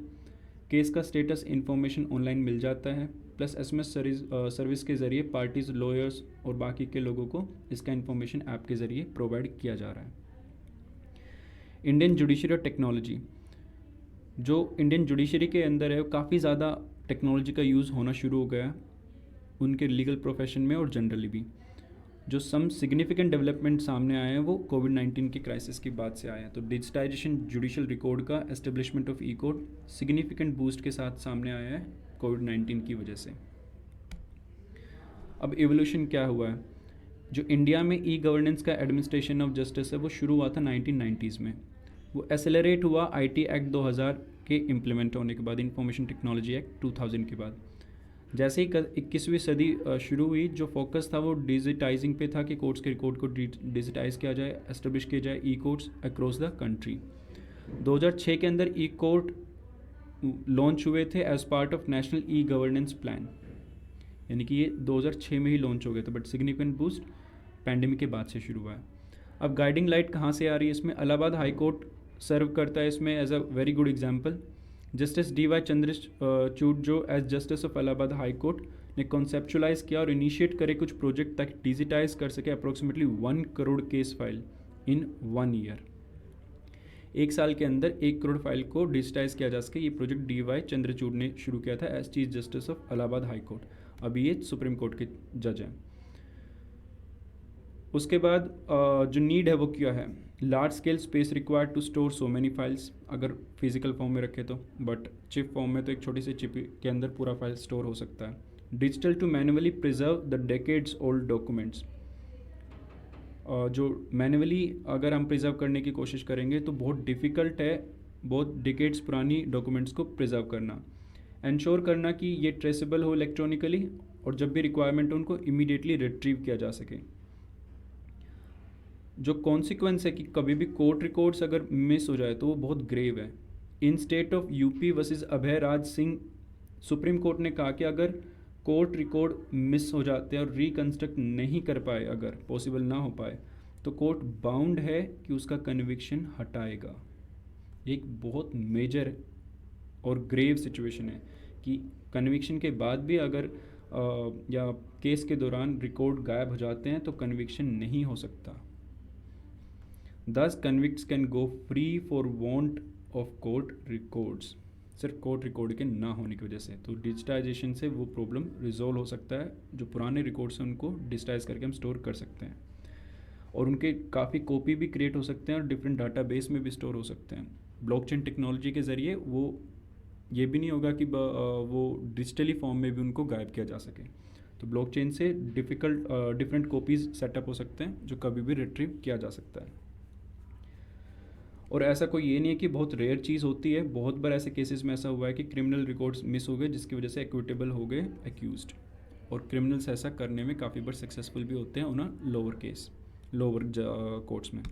केस का स्टेटस इन्फॉर्मेशन ऑनलाइन मिल जाता है, प्लस SMS सर्विस के ज़रिए पार्टीज, लॉयर्स और बाकी के लोगों को इसका इन्फॉर्मेशन ऐप के ज़रिए प्रोवाइड किया जा रहा है। इंडियन जुडिशरी और टेक्नोलॉजी, जो इंडियन जुडिशरी के अंदर है काफ़ी ज़्यादा टेक्नोलॉजी का यूज़ होना शुरू हो गया उनके लीगल प्रोफेशन में और जनरली भी। जो सम सिग्निफिकेंट डेवलपमेंट सामने आए हैं वो कोविड-19 के क्राइसिस के बाद से आए हैं। तो डिजिटाइजेशन जुडिशियल रिकॉर्ड का establishment of E court significant boost के साथ सामने आया है कोविड-19 की वजह से। अब इवोल्यूशन क्या हुआ है, जो इंडिया में ई गवर्नेंस का एडमिनिस्ट्रेशन ऑफ जस्टिस है वो शुरू हुआ था 1990s में। वो एसेलरेट हुआ IT एक्ट 2000 के इम्प्लीमेंट होने के बाद, इंफॉर्मेशन टेक्नोलॉजी एक्ट 2000 के बाद। जैसे ही 21वीं सदी शुरू हुई, जो फोकस था वो डिजिटाइजिंग पे था कि कोर्ट्स के रिकॉर्ड को डिजिटाइज किया जाए, एस्टेब्लिश किए जाए e courts across the country. 2006 के अंदर ई कोर्ट लॉन्च हुए थे as part of national e governance plan, यानी कि ये 2006 में ही लॉन्च हो गए थे, बट सिग्निफिकेंट बूस्ट पैंडेमिक के बाद से शुरू हुआ है। अब गाइडिंग लाइट कहाँ से आ रही है इसमें, इलाहाबाद हाई कोर्ट सर्व करता है इसमें as a very good example. Justice DY Chandrachud जो as justice of Allahabad high court ने कॉन्सेप्चुलाइज किया और इनिशिएट करे कुछ प्रोजेक्ट ताकि डिजिटाइज कर सके approximately 1 crore case file in 1 year. 1 साल के अंदर 1 करोड़ फाइल को डिजिटाइज किया जा सके। ये प्रोजेक्ट DY चंद्रचूड़ ने शुरू किया था as chief justice of Allahabad high court, अभी ये सुप्रीम कोर्ट के जज हैं। उसके बाद जो नीड है वो क्या है, large scale space required to store so many files, अगर फिजिकल फॉर्म में रखे तो, बट चिप फॉर्म में तो एक छोटी सी चिप के अंदर पूरा फाइल स्टोर हो सकता है। Digital to manually preserve the decades old documents, जो मैनुअली अगर हम प्रिजर्व करने की कोशिश करेंगे तो बहुत डिफ़िकल्ट है बहुत डिकेड्स पुरानी डॉक्यूमेंट्स को प्रिजर्व करना। इंश्योर करना कि ये ट्रेसेबल हो इलेक्ट्रॉनिकली और जब भी रिक्वायरमेंट हो उनको इमीडिएटली रिट्रीव किया जा सके। जो कॉन्सिक्वेंस है कि कभी भी कोर्ट रिकॉर्ड्स अगर मिस हो जाए तो वो बहुत ग्रेव है। इन state of UP versus Abhay Raj Singh supreme court ने कहा कि अगर कोर्ट रिकॉर्ड मिस हो जाते हैं और रिकन्स्ट्रक्ट नहीं कर पाए, अगर पॉसिबल ना हो पाए, तो कोर्ट बाउंड है कि उसका कन्विक्शन हटाएगा। एक बहुत मेजर और ग्रेव सिचुएशन है कि कन्विक्शन के बाद भी अगर या केस के दौरान रिकॉर्ड गायब हो जाते हैं तो कन्विक्शन नहीं हो सकता। Thus, convicts can go free for want of court records, सिर्फ कोर्ट रिकॉर्ड के ना होने की वजह से। तो डिजिटाइजेशन से वो प्रॉब्लम रिजॉल्व हो सकता है, जो पुराने रिकॉर्ड्स हैं उनको डिजिटाइज करके हम स्टोर कर सकते हैं और उनके काफ़ी कॉपी भी क्रिएट हो सकते हैं और डिफरेंट डाटाबेस में भी स्टोर हो सकते हैं। ब्लॉकचेन टेक्नोलॉजी के ज़रिए वो ये भी नहीं होगा कि वो डिजिटली फॉर्म में भी उनको गायब किया जा सके। तो ब्लॉकचेन से डिफरेंट कॉपीज़ सेटअप हो सकते हैं जो कभी भी रिट्रीव किया जा सकता है। और ऐसा कोई ये नहीं है कि बहुत रेयर चीज़ होती है, बहुत बार ऐसे केसेस में ऐसा हुआ है कि क्रिमिनल रिकॉर्ड्स मिस हो गए जिसकी वजह से एक्विटेबल हो गए एक्यूज्ड, और क्रिमिनल्स ऐसा करने में काफ़ी बार सक्सेसफुल भी होते हैं उन लोअर कोर्ट्स में।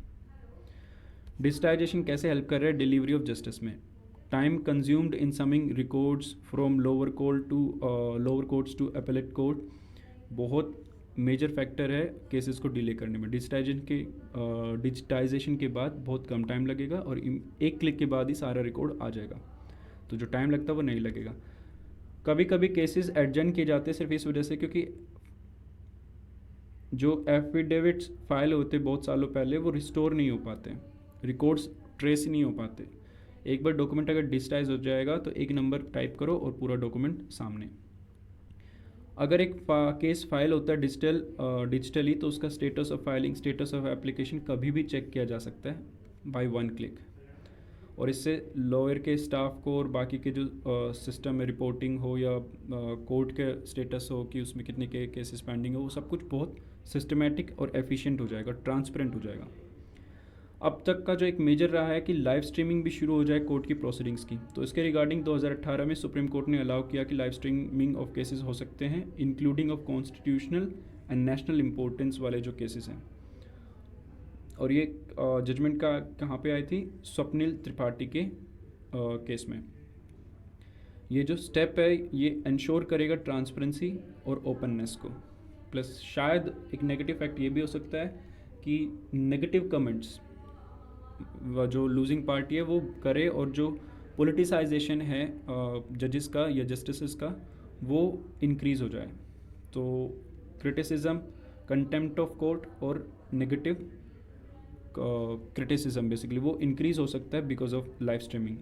डिजिटाइजेशन कैसे हेल्प कर रहा है डिलीवरी ऑफ जस्टिस में? Time consumed in summoning records from lower courts to appellate court बहुत मेजर फैक्टर है केसेस को डिले करने में। डिजिटाइजेशन के बाद बहुत कम टाइम लगेगा और एक क्लिक के बाद ही सारा रिकॉर्ड आ जाएगा, तो जो टाइम लगता है वो नहीं लगेगा। कभी कभी केसेस एडजर्न किए जाते हैं सिर्फ इस वजह से क्योंकि जो एफिडेविट्स फाइल होते बहुत सालों पहले वो रिस्टोर नहीं हो पाते, रिकॉर्ड्स ट्रेस नहीं हो पाते। एक बार डॉक्यूमेंट अगर डिजिटाइज हो जाएगा तो एक नंबर टाइप करो और पूरा डॉक्यूमेंट सामने। अगर एक केस फाइल होता है डिजिटली तो उसका status of filing, status of application कभी भी चेक किया जा सकता है बाय वन क्लिक, और इससे लॉयर के स्टाफ को और बाकी के जो सिस्टम में रिपोर्टिंग हो या कोर्ट के स्टेटस हो कि उसमें कितने केसेस पेंडिंग हो, वो सब कुछ बहुत सिस्टमेटिक और एफिशिएंट हो जाएगा, ट्रांसपेरेंट हो जाएगा। अब तक का जो एक मेजर रहा है कि लाइव स्ट्रीमिंग भी शुरू हो जाए कोर्ट की प्रोसीडिंग्स की, तो इसके रिगार्डिंग 2018 में सुप्रीम कोर्ट ने अलाउ किया कि लाइव स्ट्रीमिंग ऑफ केसेस हो सकते हैं, including of constitutional and national importance वाले जो केसेस हैं। और ये जजमेंट का कहाँ पे आई थी? स्वप्निल त्रिपाठी के केस में। ये जो स्टेप है ये इंश्योर करेगा ट्रांसपेरेंसी और ओपननेस को, प्लस शायद एक नेगेटिव फैक्ट ये भी हो सकता है कि नेगेटिव कमेंट्स जो लूजिंग पार्टी है वो करे और जो पॉलिटिसाइजेशन है जजेस का या जस्टिसेस का वो इंक्रीज़ हो जाए। तो क्रिटिसिज्म, कंटेम्प्ट ऑफ कोर्ट और नेगेटिव क्रिटिसिज्म बेसिकली वो इंक्रीज़ हो सकता है बिकॉज ऑफ लाइव स्ट्रीमिंग।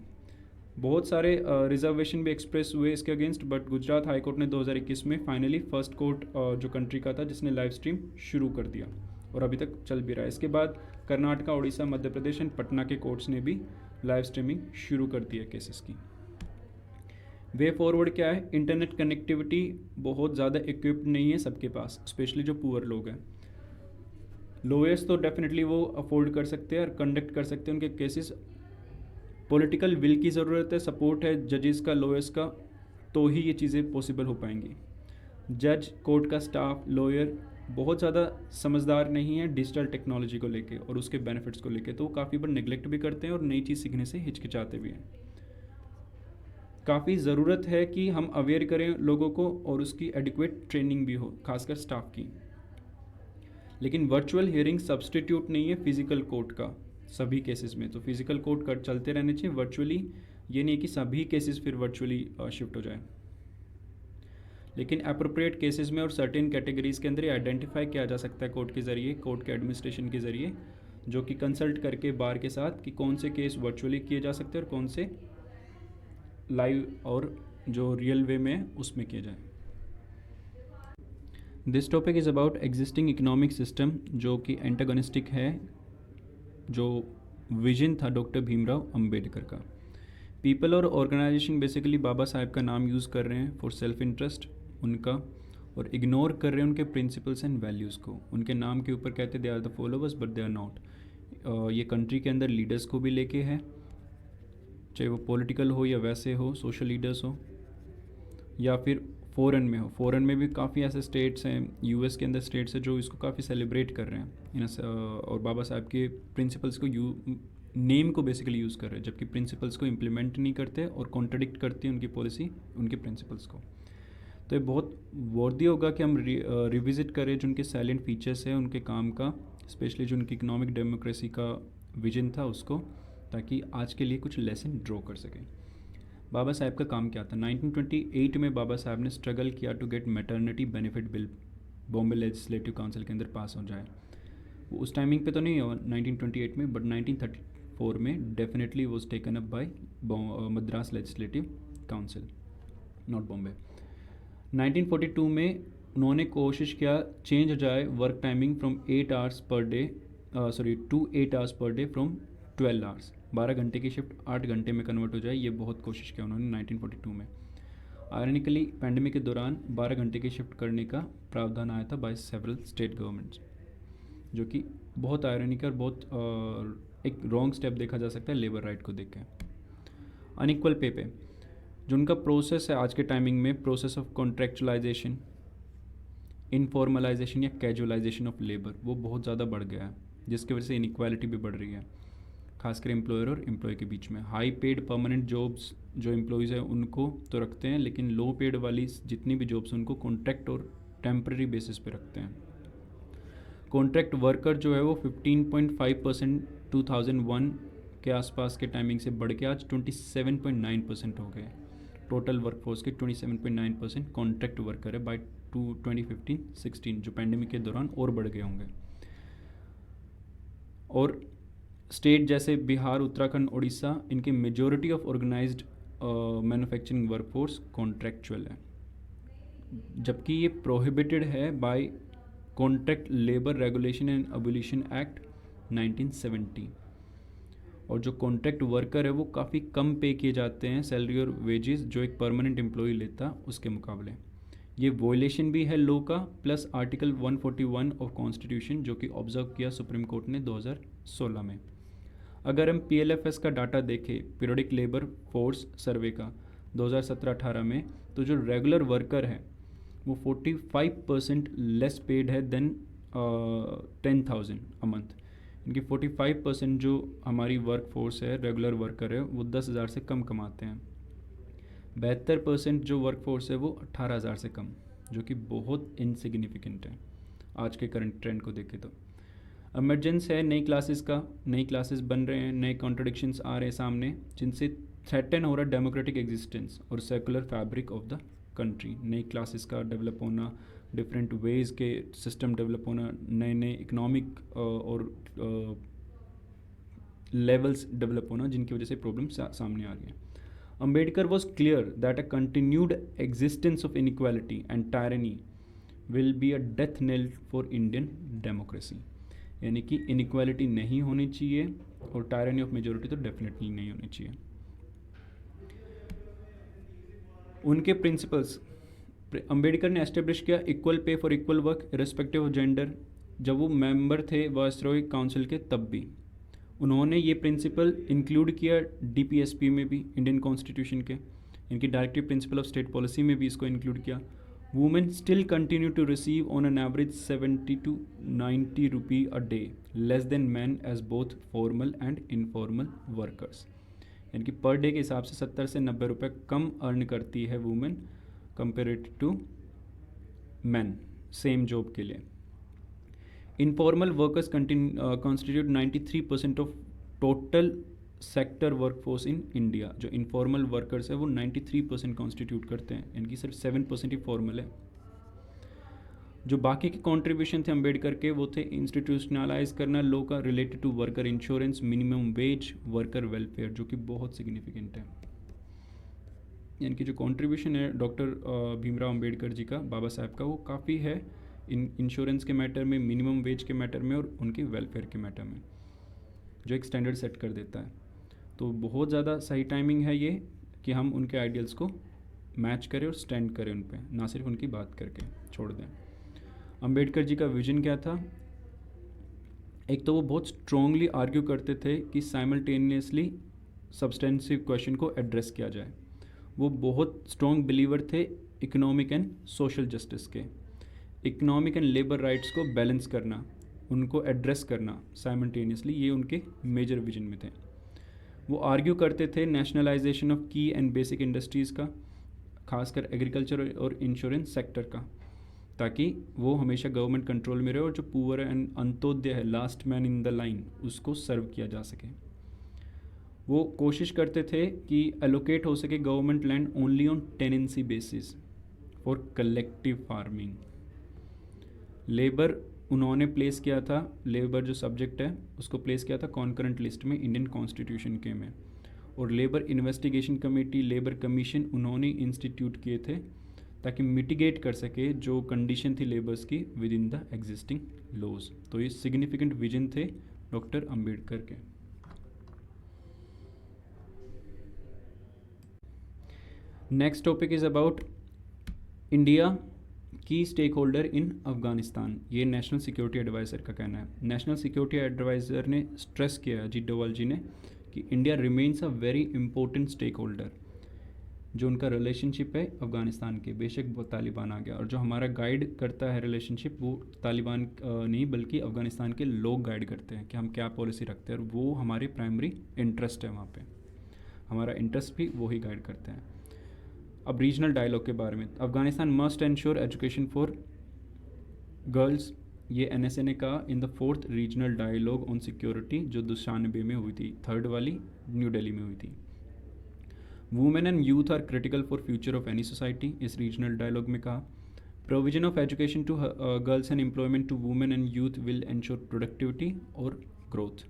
बहुत सारे रिजर्वेशन भी एक्सप्रेस हुए इसके against, but Gujarat high court ने 2021 में फाइनली फर्स्ट कोर्ट जो कंट्री का था जिसने लाइव स्ट्रीम शुरू कर दिया और अभी तक चल भी रहा है। इसके बाद कर्नाटका, उड़ीसा, मध्य प्रदेश एंड पटना के कोर्ट्स ने भी लाइव स्ट्रीमिंग शुरू कर दी है केसेस की। वे फॉरवर्ड क्या है? इंटरनेट कनेक्टिविटी बहुत ज़्यादा इक्विप्ड नहीं है सबके पास, स्पेशली जो पुअर लोग हैं। लॉयर्स तो डेफिनेटली वो अफोर्ड कर सकते हैं और कंडक्ट कर सकते हैं उनके केसेस। पॉलिटिकल विल की ज़रूरत है, सपोर्ट है जजेस का, लॉयर्स का, तो ही ये चीज़ें पॉसिबल हो पाएंगी। जज, कोर्ट का स्टाफ, लॉयर बहुत ज़्यादा समझदार नहीं है डिजिटल टेक्नोलॉजी को लेके और उसके बेनिफिट्स को लेके, तो वो काफ़ी बार नेग्लेक्ट भी करते हैं और नई चीज़ सीखने से हिचकिचाते भी हैं। काफ़ी ज़रूरत है कि हम अवेयर करें लोगों को और उसकी एडिक्वेट ट्रेनिंग भी हो, खासकर स्टाफ की। लेकिन वर्चुअल हियरिंग सब्सटीट्यूट नहीं है फिजिकल कोर्ट का सभी केसेस में, तो फिजिकल कोर्ट कर चलते रहने चाहिए। वर्चुअली ये नहीं कि सभी केसेस फिर वर्चुअली शिफ्ट हो जाए, लेकिन अप्रोप्रिएट केसेस में और सर्टेन कैटेगरीज के अंदर आइडेंटिफाई किया जा सकता है कोर्ट के ज़रिए, कोर्ट के एडमिनिस्ट्रेशन के ज़रिए, जो कि कंसल्ट करके बार के साथ कि कौन से केस वर्चुअली किए जा सकते हैं और कौन से लाइव और जो रियल वे में है उसमें किए जाए। This topic is about existing economic system जो कि एंटागोनिस्टिक है, जो विजन था डॉक्टर भीमराव अंबेडकर का। पीपल और ऑर्गेनाइजेशन बेसिकली बाबा साहेब का नाम यूज़ कर रहे हैं फॉर सेल्फ इंटरेस्ट उनका, और इग्नोर कर रहे हैं उनके प्रिंसिपल्स एंड वैल्यूज़ को। उनके नाम के ऊपर कहते they are the followers but they are not. ये कंट्री के अंदर लीडर्स को भी लेके है, चाहे वो पॉलिटिकल हो या वैसे हो, सोशल लीडर्स हो या फिर फ़ॉरेन में हो। फ़ॉरेन में भी काफ़ी ऐसे स्टेट्स हैं, यूएस के अंदर स्टेट्स हैं जो इसको काफ़ी सेलिब्रेट कर रहे हैं और बाबा साहब के प्रिंसिपल्स को नेम को बेसिकली यूज़ कर रहे हैं, जबकि प्रिंसिपल्स को इम्प्लीमेंट नहीं करते और कॉन्ट्रडिक्ट करती है उनकी पॉलिसी उनके प्रिंसिपल्स को। तो ये बहुत वर्दी होगा कि हम रिविज़िट करें जो उनके साइलेंट फीचर्स है उनके काम का, स्पेशली जो उनकी इकोनॉमिक डेमोक्रेसी का विजन था उसको, ताकि आज के लिए कुछ लेसन ड्रॉ कर सकें। बाबा साहब का काम क्या था? 1928 में बाबा साहब ने स्ट्रगल किया to get maternity benefit bill Bombay legislative council के अंदर पास हो जाए। वो उस टाइमिंग पे तो नहीं हुआ 1928 में, बट 1934 में definitely was taken up by Madras legislative council, not Bombay. 1942 में उन्होंने कोशिश किया चेंज हो जाए work timing from 8 hours per day to 8 hours per day from 12 hours. 12 घंटे की शिफ्ट 8 घंटे में कन्वर्ट हो जाए, ये बहुत कोशिश किया उन्होंने 1942 में। आयरनिकली पैंडमिक के दौरान 12 घंटे की शिफ्ट करने का प्रावधान आया था बाय सेवरल स्टेट गवर्नमेंट्स, जो कि बहुत आयरनिक और बहुत एक रॉन्ग स्टेप देखा जा सकता है लेबर राइट को देख के। अनइक्वल पे जो उनका प्रोसेस है आज के टाइमिंग में, प्रोसेस ऑफ कॉन्ट्रेक्चुअलाइजेशन, इनफॉर्मलाइजेशन या कैजुअलाइजेशन ऑफ लेबर, वो बहुत ज़्यादा बढ़ गया है, जिसकी वजह से इनइक्वालिटी भी बढ़ रही है, खासकर एम्प्लॉयर और एम्प्लॉय के बीच में। हाई पेड परमानेंट जॉब्स जो एम्प्लॉयज़ हैं उनको तो रखते हैं, लेकिन लो पेड वाली जितनी भी जॉब्स उनको कॉन्ट्रैक्ट और टेम्प्रेरी बेसिस पे रखते हैं। कॉन्ट्रैक्ट वर्कर जो है वो 15.5% 2001 के आसपास के टाइमिंग से बढ़ के आज 27.9% हो गए। टोटल वर्कफोर्स के 27.9% कॉन्ट्रैक्ट वर्कर है बाय 2015-16, जो पैंडेमिक के दौरान और बढ़ गए होंगे। और स्टेट जैसे बिहार, उत्तराखंड, उड़ीसा, इनके majority of organized manufacturing workforce contractual है, जबकि ये प्रोहिबिटेड है by contract labour regulation and abolition act 1970। और जो कॉन्ट्रैक्ट वर्कर है वो काफ़ी कम पे किए जाते हैं सैलरी और वेजेस जो एक परमानेंट एम्प्लॉय लेता उसके मुकाबले। ये वॉयलेशन भी है लॉ का, प्लस आर्टिकल 141 ऑफ कॉन्स्टिट्यूशन जो कि ऑब्जर्व किया सुप्रीम कोर्ट ने 2016 में। अगर हम PLFS का डाटा देखें, पीरियडिक लेबर फोर्स सर्वे का 2017-18 में, तो जो रेगुलर वर्कर है वो 45% लेस पेड है देन 10,000 अ मंथ। इनकी 45% जो हमारी वर्क फोर्स है, रेगुलर वर्कर है, वो 10,000 से कम कमाते हैं। 72% जो वर्क फोर्स है वो 18,000 से कम, जो कि बहुत इनसिग्निफिकेंट है आज के करंट ट्रेंड को देखें तो। इमरजेंस है नई क्लासेस का, नई क्लासेस बन रहे हैं, नए कॉन्ट्रडिक्शंस आ रहे हैं सामने, जिनसे थ्रेटन हो रहा है डेमोक्रेटिक एग्जिस्टेंस और secular fabric of the country. नई क्लासेस का डेवलप होना, डिफरेंट वेज के सिस्टम डेवलप होना, नए नए इकोनॉमिक और लेवल्स डेवलप होना, जिनकी वजह से प्रॉब्लम सामने आ रही है। Ambedkar was clear that a continued existence of inequality and tyranny will be a death knell for Indian democracy। यानी कि इनइक्वालिटी नहीं होनी चाहिए और टायरनी ऑफ मेजोरिटी तो डेफिनेटली नहीं होनी चाहिए। उनके प्रिंसिपल्स, अंबेडकर ने एस्टेब्लिश किया equal pay for equal work irrespective of gender. जब वो मेंबर थे वायसरॉय काउंसिल के, तब भी उन्होंने ये प्रिंसिपल इंक्लूड किया DPSP में भी, इंडियन कॉन्स्टिट्यूशन के, इनकी directive principle of state policy में भी इसको इंक्लूड किया। Women still continue to receive on an average 70 to 90 rupee a day less than man as both formal and informal workers. यानी कि पर डे के हिसाब से 70 से 90 रुपये कम अर्न करती है women comparative to man same job के लिए। Informal workers constitute 93% of total sector workforce in India. जो इनफॉर्मल वर्कर्स है वो 93% कॉन्स्टिट्यूट करते हैं, इनकी सिर्फ 7% ही फॉर्मल है। जो बाकी के कॉन्ट्रीब्यूशन थे अम्बेडकर के, वो थे इंस्टीट्यूशनलाइज करना लॉ का related to worker insurance, minimum wage, worker welfare, जो कि बहुत सिग्निफिकेंट है। यानी कि जो कॉन्ट्रीब्यूशन है डॉक्टर भीमराव अम्बेडकर जी का, बाबा साहब का, वो काफ़ी है इंश्योरेंस के मैटर में, मिनिमम वेज के मैटर में और उनके वेलफेयर के मैटर में, जो एक स्टैंडर्ड सेट कर देता है। तो बहुत ज़्यादा सही टाइमिंग है ये कि हम उनके आइडियल्स को मैच करें और स्टैंड करें उन पे, ना सिर्फ उनकी बात करके छोड़ दें। अंबेडकर जी का विजन क्या था? एक तो वो बहुत स्ट्रॉन्गली आर्ग्यू करते थे कि साइमल्टेनियसली सब्सटेंसिव क्वेश्चन को एड्रेस किया जाए। वो बहुत स्ट्रॉन्ग बिलीवर थे इकोनॉमिक एंड सोशल जस्टिस के, इकोनॉमिक एंड लेबर राइट्स को बैलेंस करना, उनको एड्रेस करना साइमल्टेनियसली, ये उनके मेजर विजन में थे। वो आर्ग्यू करते थे नेशनलाइजेशन ऑफ की एंड बेसिक इंडस्ट्रीज़ का, खासकर एग्रीकल्चर और इंश्योरेंस सेक्टर का, ताकि वो हमेशा गवर्नमेंट कंट्रोल में रहे और जो पुअर एंड अंत्योदय है, last man in the line, उसको सर्व किया जा सके। वो कोशिश करते थे कि एलोकेट हो सके government land only on tenancy basis for collective farming. Labour उन्होंने प्लेस किया था, लेबर जो सब्जेक्ट है उसको प्लेस किया था कॉन्करेंट लिस्ट में इंडियन कॉन्स्टिट्यूशन के में, और labour investigation committee, labour commission उन्होंने इंस्टीट्यूट किए थे ताकि मिटिगेट कर सके जो कंडीशन थी लेबर्स की within the existing laws. तो ये सिग्निफिकेंट विजन थे डॉक्टर अंबेडकर के। Next topic is about India की स्टेक होल्डर इन अफगानिस्तान। ये नेशनल सिक्योरिटी एडवाइज़र का कहना है। नेशनल सिक्योरिटी एडवाइज़र ने स्ट्रेस किया है, अजीत डोवाल जी ने, कि India remains a very important stakeholder. जो उनका रिलेशनशिप है अफ़गानिस्तान के, बेशक वो तालिबान आ गया, और जो हमारा गाइड करता है रिलेशनशिप वो तालिबान नहीं बल्कि अफ़गानिस्तान के लोग गाइड करते हैं कि हम क्या पॉलिसी रखते हैं, और वो हमारे प्राइमरी इंटरेस्ट है वहाँ पे, हमारा इंटरेस्ट भी वही गाइड करते हैं। अब रीजनल डायलॉग के बारे में, Afghanistan must ensure education for girls, ये NSA ने कहा in the 4th regional dialogue on security जो दुशानबे में हुई थी, 3rd वाली न्यू दिल्ली में हुई थी। Women and youth are critical for future of any society, इस रीजनल डायलॉग में कहा। Provision of education to girls and employment to women and youth will ensure productivity और growth.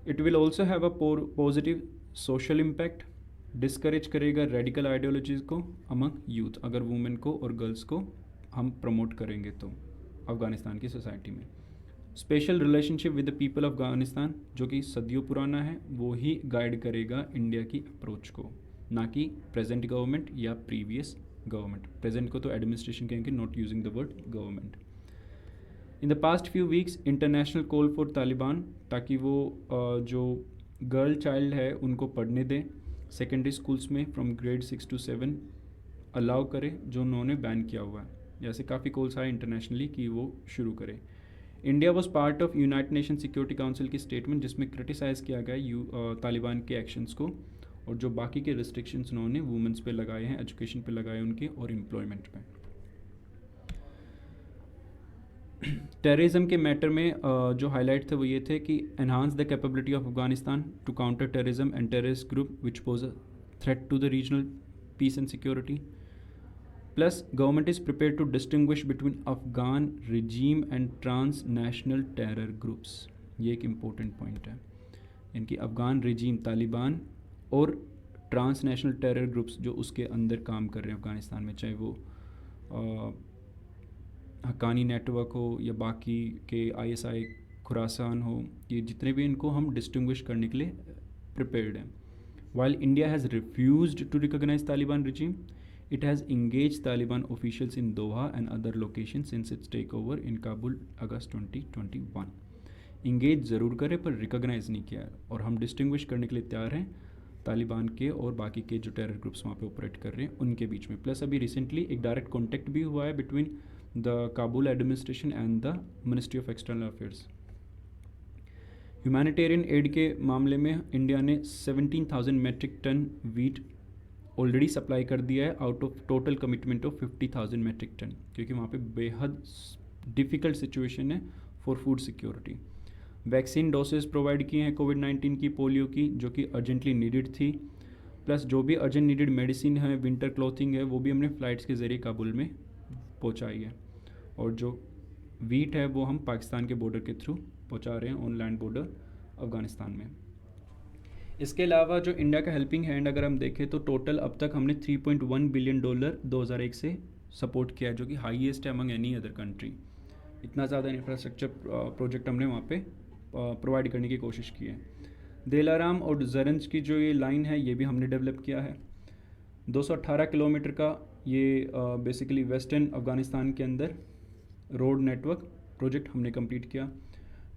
It will also have a positive social impact, discourage करेगा radical ideologies को among youth, अगर women को और girls को हम प्रमोट करेंगे तो अफ़गानिस्तान की सोसाइटी में। Special relationship with the people of Afghanistan, जो कि सदियों पुराना है, वो ही गाइड करेगा इंडिया की अप्रोच को, ना कि प्रेजेंट गवर्नमेंट या प्रीवियस गवर्नमेंट। प्रेजेंट को तो एडमिनिस्ट्रेशन कहेंगे, not using the word government. In the past few weeks international call for Taliban, ताकि वो जो गर्ल चाइल्ड है उनको पढ़ने दें सेकेंडरी स्कूल्स में फ्रॉम ग्रेड 6 to 7 अलाउ करे, जो उन्होंने बैन किया हुआ है। जैसे काफ़ी कॉल्स आए इंटरनेशनली कि वो शुरू करे। India was part of United nation security council की स्टेटमेंट जिसमें क्रिटिसाइज़ किया गया तालिबान के एक्शंस को, और जो बाकी के रिस्ट्रिक्शंस उन्होंने वुमेंस पे लगाए हैं, एजुकेशन पे लगाए उनके, और एम्प्लॉयमेंट पे। टेररिज्म के मैटर में जो हाईलाइट थे वो ये थे कि enhance the capability of Afghanistan to counter terrorism and terrorist group which pose a threat to the regional peace and security. Plus government is prepare to distinguish between Afghan regime and transnational terror groups. ये एक important point है, इनकी Afghan regime Taliban और transnational terror groups जो उसके अंदर काम कर रहे हैं अफगानिस्तान में, चाहे वो हक्कानी नेटवर्क हो या बाकी के ISI खुरासान हो, ये जितने भी, इनको हम डिस्टिंग्विश करने के लिए प्रिपेयर्ड हैं। While India has refused to recognize Taliban regime, it has engaged Taliban officials in Doha and other locations since its takeover in Kabul August 2021। Engage ज़रूर करे पर रिकॉग्नाइज नहीं किया है, और हम डिस्टिंग्विश करने के लिए तैयार हैं तालिबान के और बाकी के जो टेरर ग्रुप्स वहाँ पे ऑपरेट कर रहे हैं उनके बीच में। प्लस अभी रिसेंटली एक डायरेक्ट कॉन्टैक्ट भी हुआ है between the Kabul administration and the ministry of external affairs. Humanitarian aid के मामले में इंडिया ने 17,000 metric ton wheat already supply कर दिया है out of total commitment of 50,000 metric ton, क्योंकि वहाँ पे बेहद डिफ़िकल्ट सिचुएशन है for food security. Vaccine doses provide किए हैं कोविड-19 की, पोलियो की, जो कि अर्जेंटली नीडेड थी। प्लस जो भी अर्जेंट नीडेड मेडिसिन है, विंटर क्लॉथिंग है, वो भी हमने फ़्लाइट्स के ज़रिए काबुल में पहुँचाई है। और जो वीट है वो हम पाकिस्तान के बॉर्डर के थ्रू पहुँचा रहे हैं, ऑन लैंड बॉर्डर अफ़गानिस्तान में। इसके अलावा जो इंडिया का हेल्पिंग हैंड अगर हम देखें तो टोटल अब तक हमने $3.1 बिलियन 2001 से सपोर्ट किया है, जो कि हाईएस्ट है अमंग एनी अदर कंट्री। इतना ज़्यादा इंफ्रास्ट्रक्चर प्रोजेक्ट हमने वहाँ पे प्रोवाइड करने की कोशिश की है। दिलाराम और जरंज की जो ये लाइन है ये भी हमने डेवलप किया है। 218 किलोमीटर का ये बेसिकली वेस्टर्न अफ़गानिस्तान के अंदर रोड नेटवर्क प्रोजेक्ट हमने कंप्लीट किया।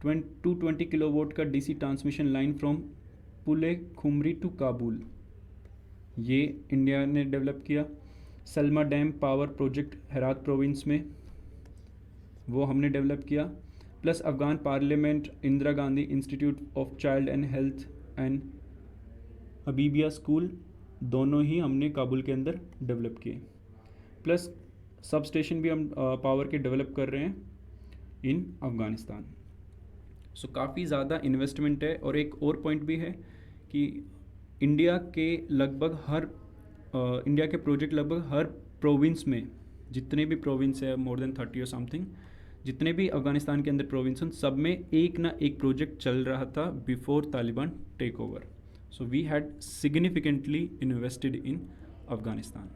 220 किलोवाट का DC transmission line from Pule Khumri to Kabul, ये इंडिया ने डेवलप किया। Salma dam power project Herat province में वो हमने डेवलप किया। Plus Afghan parliament, Indira Gandhi institute of child and health and Habibia school, दोनों ही हमने काबुल के अंदर डेवलप किए। प्लस सब स्टेशन भी हम पावर के डेवलप कर रहे हैं इन अफ़गानिस्तान। सो काफ़ी ज़्यादा इन्वेस्टमेंट है। और एक और पॉइंट भी है कि इंडिया के लगभग हर इंडिया के प्रोजेक्ट लगभग हर प्रोविंस में, जितने भी प्रोविंस है, मोर देन 30 और समथिंग, जितने भी अफ़गानिस्तान के अंदर प्रोविंस हैं, सब में एक ना एक प्रोजेक्ट चल रहा था before Taliban take over. So we had significantly invested in Afghanistan.